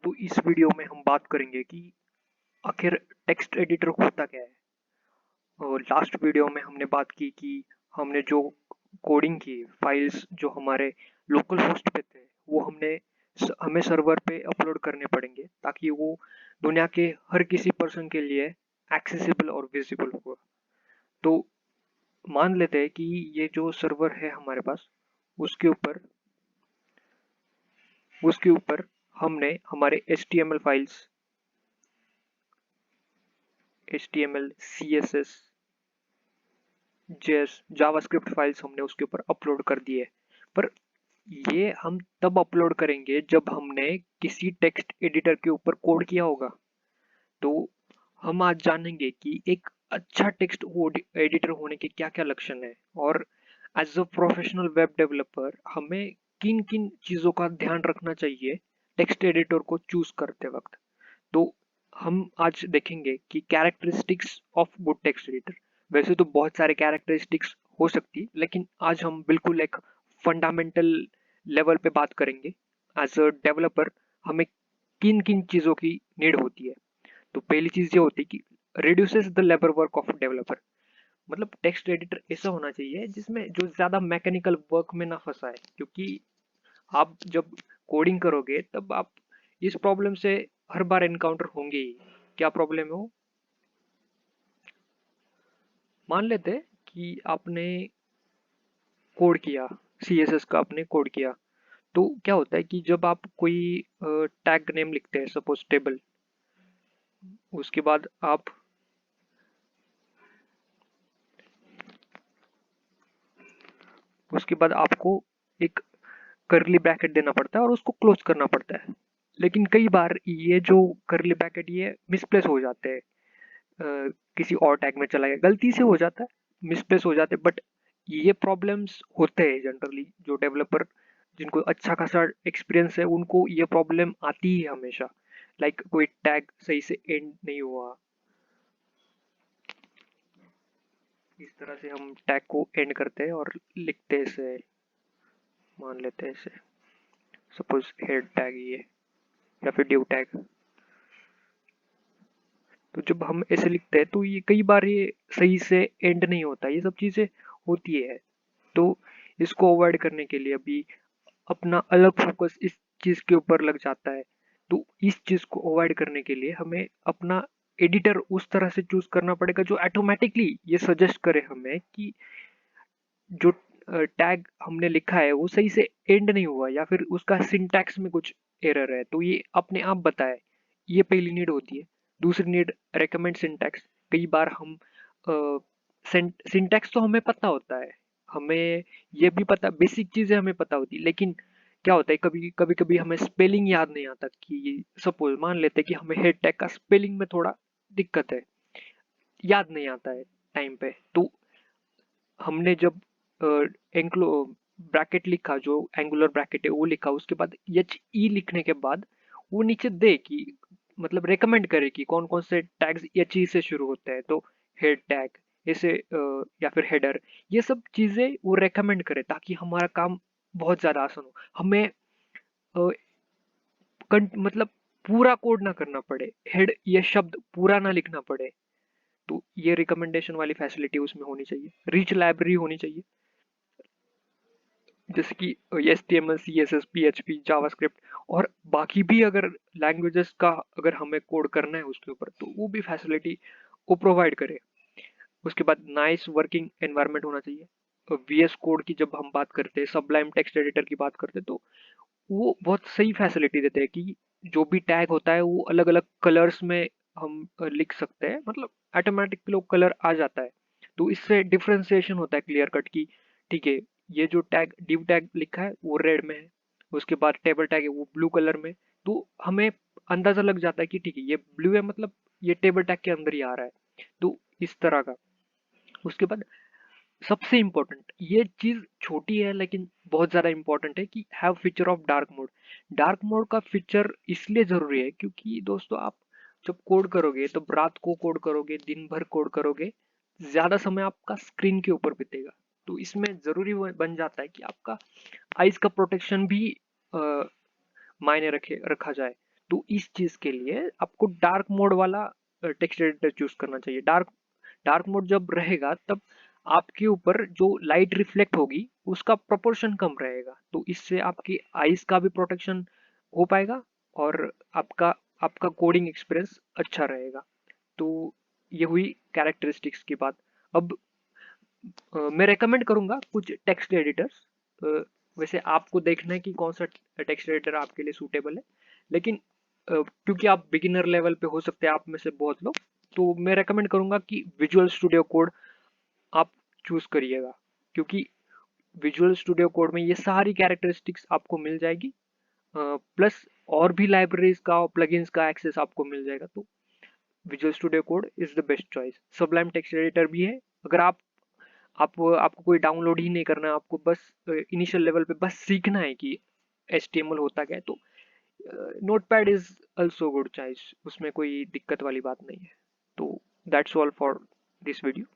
तो इस वीडियो में हम बात करेंगे कि आखिर टेक्स्ट एडिटर होता क्या है। और लास्ट वीडियो में हमने बात की कि हमने जो कोडिंग की फाइल्स जो हमारे लोकल होस्ट पे थे वो हमें सर्वर पे अपलोड करने पड़ेंगे ताकि वो दुनिया के हर किसी पर्सन के लिए एक्सेसिबल और विजिबल हो। तो मान लेते हैं कि ये जो सर्वर है हमारे पास उसके ऊपर उसके ऊपर हमने हमारे HTML files, HTML, CSS, JS, JavaScript files हमने उसके ऊपर अपलोड कर दिए। पर ये हम तब अपलोड करेंगे जब हमने किसी टेक्स्ट एडिटर के ऊपर कोड किया होगा। तो हम आज जानेंगे कि एक अच्छा टेक्स्ट एडिटर होने के क्या क्या लक्षण है और as a professional web developer हमें किन किन चीज़ों का ध्यान रखना चाहिए टेक्स्ट एडिटर को चूज करते वक्त। तो हम आज देखेंगे कि characteristics of good text editor. वैसे तो बहुत सारे कैरेक्टरिस्टिक्स हो सकती, लेकिन आज हम बिल्कुल एक फंडामेंटल लेवल पे बात करेंगे। एज अ डेवलपर हमें किन किन चीज़ों की नीड होती है। तो पहली चीज़ ये होती है कि reduces the labour work of developer. मतलब टेक्स्ट एडिटर ऐसा होना चाहिए जिसमें जो ज़्यादा मैकेनिकल वर्क में ना फंसाए, क्योंकि आप जब कोडिंग करोगे तब आप इस प्रॉब्लम से हर बार एनकाउंटर होंगे ही। क्या प्रॉब्लम है वो? मान लेते कि आपने कोड किया, CSS का आपने कोड किया। तो क्या होता है कि जब आप कोई टैग नेम लिखते हैं, सपोज टेबल, उसके बाद आपको एक करली ब्रैकेट देना पड़ता है और उसको क्लोज करना पड़ता है। लेकिन कई बार ये जो करली ब्रैकेट ये मिसप्लेस हो जाते हैं, किसी और टैग में चला गया, गलती से हो जाता है, मिसप्लेस हो जाते हैं। बट ये प्रॉब्लम्स होते हैं जनरली, जो डेवलपर जिनको अच्छा खासा एक्सपीरियंस है उनको ये प्रॉब्लम आती ही हमेशा। लाइक कोई टैग सही से एंड नहीं हुआ, इस तरह से हम टैग को एंड करते हैं और लिखते हैं इसे, मान लेते हैं इसे सपोज हेड टैग ये, या फिर डिव टैग। तो जब हम ऐसे लिखते हैं तो ये कई बार ये सही से एंड नहीं होता, ये सब चीजें होती है। तो इसको अवॉइड करने के लिए अभी अपना अलग फोकस इस चीज के ऊपर लग जाता है। तो इस चीज को अवॉइड करने के लिए हमें अपना एडिटर उस तरह से चूज करना पड़ेगा जो ऑटोमेटिकली ये सजेस्ट करे हमें कि जो टैग हमने लिखा है वो सही से एंड नहीं हुआ या फिर उसका सिंटैक्स में कुछ एरर है, तो ये अपने आप बताए। ये पहली नीड होती है। दूसरी नीड, रेकमेंड सिंटैक्स। कई बार हम सिंटैक्स तो हमें पता होता है, हमें ये भी पता, बेसिक चीजें हमें पता होती है, लेकिन क्या होता है कभी कभी कभी हमें स्पेलिंग याद नहीं आता। कि सपोज मान लेते हैं कि हमें हेड टैग का स्पेलिंग में थोड़ा दिक्कत है, याद नहीं आता है टाइम पे। तो हमने जब एंक्लो ब्रैकेट लिखा, जो एंगुलर ब्रैकेट है वो लिखा, उसके बाद HE लिखने के बाद वो नीचे दे कि मतलब रेकमेंड करे कि कौन कौन से टैग्स HE से शुरू होते हैं। तो हेड टैग ऐसे, या फिर हेडर, ये सब चीजें वो रेकमेंड करे ताकि हमारा काम बहुत ज्यादा आसान हो। हमें अ, मतलब पूरा कोड ना करना पड़े, हेड ये शब्द पूरा ना लिखना पड़े। तो ये रिकमेंडेशन वाली फैसिलिटी उसमें होनी चाहिए। रिच लाइब्रेरी होनी चाहिए, जैसे कि HTML, CSS, PHP, जावास्क्रिप्ट और बाकी भी अगर लैंग्वेजेस का अगर हमें कोड करना है उसके ऊपर, तो वो भी फैसिलिटी वो प्रोवाइड करे। उसके बाद नाइस वर्किंग एनवायरनमेंट होना चाहिए। VS कोड की जब हम बात करते हैं, सबलाइम टेक्स्ट एडिटर की बात करते हैं, तो वो बहुत सही फैसिलिटी देते हैं कि जो भी टैग होता है वो अलग अलग कलर्स में हम लिख सकते हैं, मतलब ऑटोमेटिकली वो कलर आ जाता है। तो इससे डिफ्रेंसिएशन होता है क्लियर कट की, ठीक है, ये जो टैग डिव टैग लिखा है वो रेड में है, उसके बाद टेबल टैग है वो ब्लू कलर में। तो हमें अंदाजा लग जाता है कि ठीक है ये ब्लू है, मतलब ये टेबल टैग के अंदर ही आ रहा है। तो इस तरह का। उसके बाद सबसे इम्पोर्टेंट, ये चीज छोटी है लेकिन बहुत ज्यादा इम्पोर्टेंट है कि have feature of dark mode. Dark mode का फीचर इसलिए जरूरी है क्योंकि दोस्तों आप जब कोड करोगे तो रात को कोड करोगे, दिन भर कोड करोगे, ज्यादा समय आपका स्क्रीन के ऊपर बीतेगा। तो इसमें जरूरी बन जाता है कि आपका आइज का प्रोटेक्शन भी मायने रखा जाए। तो इस चीज के लिए आपको डार्क मोड वाला टेक्स्ट एडिटर चूज करना चाहिए। डार्क डार्क मोड जब रहेगा तब आपके ऊपर जो लाइट रिफ्लेक्ट होगी उसका प्रोपोर्शन कम रहेगा, तो इससे आपकी आईज का भी प्रोटेक्शन हो पाएगा और आपका आपका कोडिंग एक्सपीरियंस अच्छा रहेगा। तो ये हुई कैरेक्टरिस्टिक्स की बात। अब मैं रेकमेंड करूंगा कुछ टेक्स्ट एडिटर्स। वैसे आपको देखना है कि कौन सा टेक्स्ट एडिटर आपके लिए सूटेबल है, लेकिन क्योंकि आप बिगिनर लेवल पे हो सकते हैं आप में से बहुत लोग, तो मैं रेकमेंड करूंगा कि विजुअल स्टूडियो कोड आप चूज करिएगा, क्योंकि विजुअल स्टूडियो कोड में ये सारी कैरेक्टरिस्टिक्स आपको मिल जाएगी, प्लस और भी लाइब्रेरीज का और प्लगइन्स का एक्सेस आपको मिल जाएगा। तो visual studio code is the best choice. Sublime text editor भी है, अगर आपको कोई डाउनलोड ही नहीं करना है, आपको बस इनिशियल लेवल पे बस सीखना है कि HTML होता क्या है, तो notepad is also good choice, उसमें कोई दिक्कत वाली बात नहीं है। तो that's all for this video.